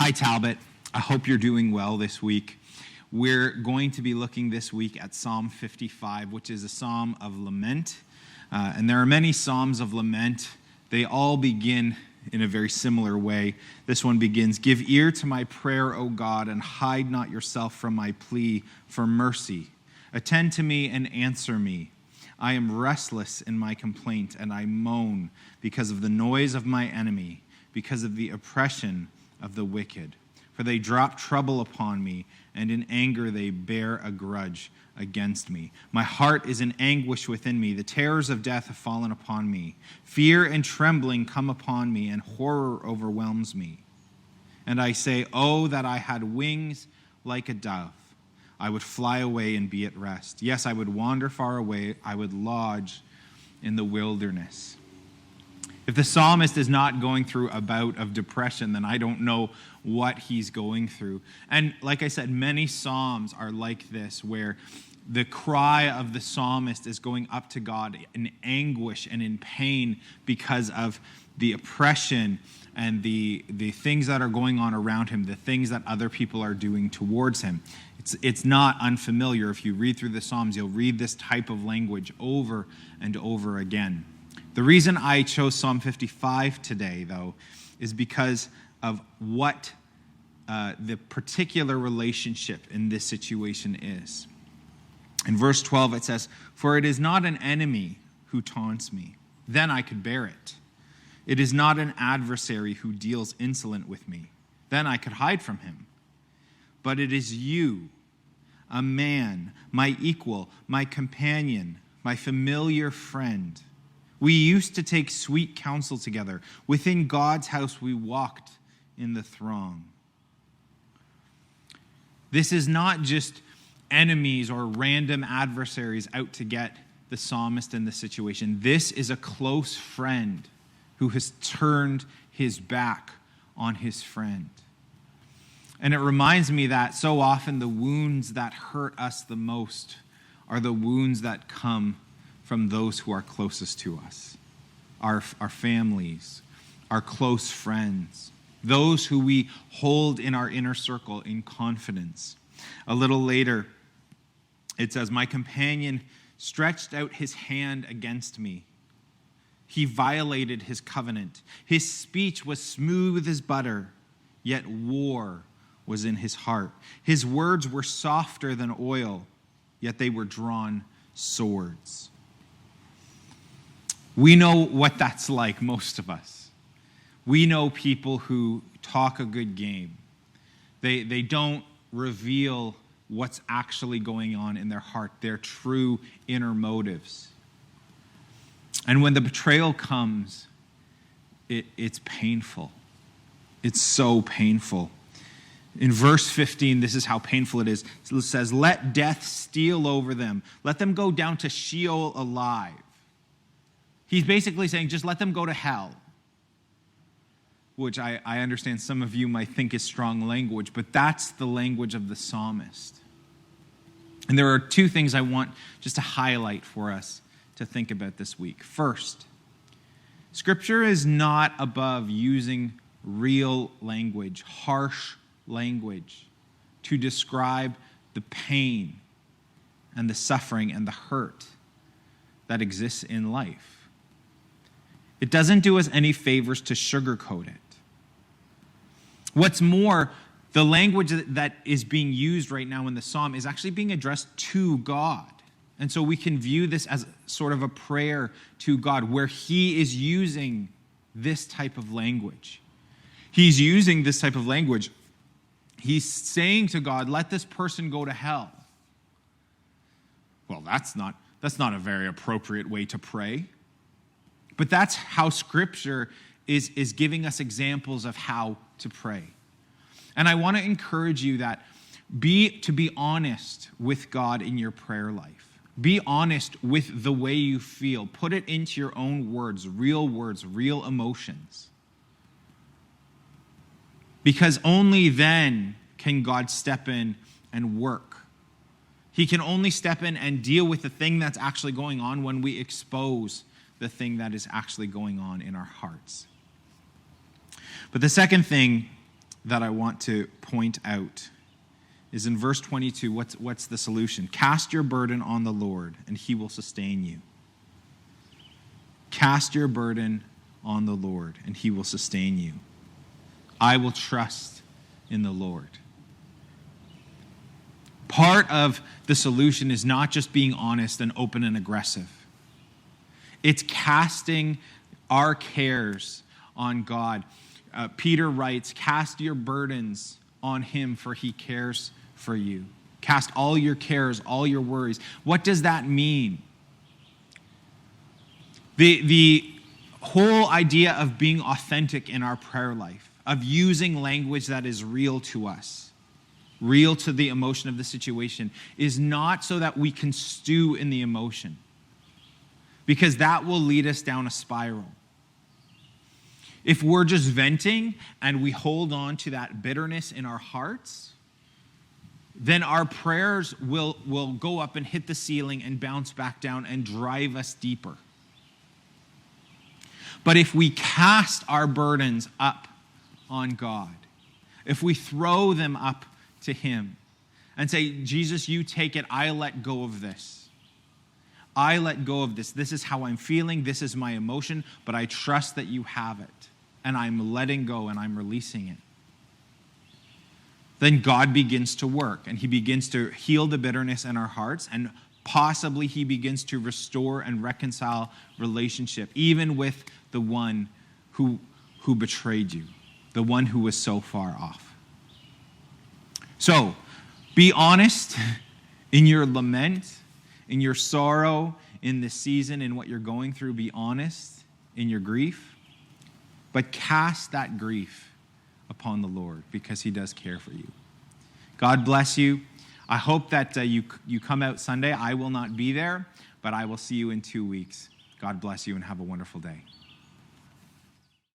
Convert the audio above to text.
Hi, Talbot. I hope you're doing well this week. We're going to be looking this week at Psalm 55, which is a psalm of lament. And there are many psalms of lament. They all begin in a very similar way. This one begins, "Give ear to my prayer, O God, and hide not yourself from my plea for mercy. Attend to me and answer me. I am restless in my complaint, and I moan because of the noise of my enemy, because of the oppression of the wicked. For they drop trouble upon me, and in anger they bear a grudge against me. My heart is in anguish within me. The terrors of death have fallen upon me. Fear and trembling come upon me, and horror overwhelms me. And I say, oh, that I had wings like a dove. I would fly away and be at rest. Yes, I would wander far away. I would lodge in the wilderness." If the psalmist is not going through a bout of depression, then I don't know what he's going through. And like I said, many psalms are like this, where the cry of the psalmist is going up to God in anguish and in pain because of the oppression and the things that are going on around him, the things that other people are doing towards him. It's not unfamiliar. If you read through the Psalms, you'll read this type of language over and over again. The reason I chose Psalm 55 today, though, is because of what the particular relationship in this situation is. In verse 12, it says, "For it is not an enemy who taunts me, then I could bear it. It is not an adversary who deals insolent with me, then I could hide from him. But it is you, a man, my equal, my companion, my familiar friend. We used to take sweet counsel together. Within God's house we walked in the throng." This is not just enemies or random adversaries out to get the psalmist in this situation. This is a close friend who has turned his back on his friend. And it reminds me that so often the wounds that hurt us the most are the wounds that come from those who are closest to us, our families, our close friends, those who we hold in our inner circle in confidence. A little later, it says, "My companion stretched out his hand against me. He violated his covenant. His speech was smooth as butter, yet war was in his heart. His words were softer than oil, yet they were drawn swords." We know what that's like, most of us. We know people who talk a good game. They don't reveal what's actually going on in their heart, their true inner motives. And when the betrayal comes, it's painful. It's so painful. In verse 15, this is how painful it is. It says, "Let death steal over them. Let them go down to Sheol alive." He's basically saying, just let them go to hell. Which I understand some of you might think is strong language, but that's the language of the psalmist. And there are two things I want just to highlight for us to think about this week. First, Scripture is not above using real language, harsh language, to describe the pain and the suffering and the hurt that exists in life. It doesn't do us any favors to sugarcoat it. What's more, the language that is being used right now in the psalm is actually being addressed to God. And so we can view this as sort of a prayer to God, where he is using this type of language. He's using this type of language. He's saying to God, let this person go to hell. Well, that's not a very appropriate way to pray. But that's how Scripture is giving us examples of how to pray. And I want to encourage you that to be honest with God in your prayer life. Be honest with the way you feel. Put it into your own words, real emotions. Because only then can God step in and work. He can only step in and deal with the thing that's actually going on when we expose the thing that is actually going on in our hearts. But the second thing that I want to point out is in verse 22. What's the solution? Cast your burden on the Lord, and he will sustain you. Cast your burden on the Lord, and he will sustain you. I will trust in the Lord. Part of the solution is not just being honest and open and aggressive. It's casting our cares on God. Peter writes, cast your burdens on him, for he cares for you. Cast all your cares, all your worries. What does that mean? The whole idea of being authentic in our prayer life, of using language that is real to us, real to the emotion of the situation, is not so that we can stew in the emotion, because that will lead us down a spiral. If we're just venting and we hold on to that bitterness in our hearts, then our prayers will go up and hit the ceiling and bounce back down and drive us deeper. But if we cast our burdens up on God, if we throw them up to him and say, Jesus, you take it, I let go of this. I let go of this. This is how I'm feeling. This is my emotion, but I trust that you have it. And I'm letting go and I'm releasing it. Then God begins to work, and he begins to heal the bitterness in our hearts, and possibly he begins to restore and reconcile relationship, even with the one who betrayed you, the one who was so far off. So, be honest in your lament, in your sorrow, in this season, in what you're going through. Be honest in your grief. But cast that grief upon the Lord, because he does care for you. God bless you. I hope that you come out Sunday. I will not be there, but I will see you in 2 weeks. God bless you and have a wonderful day.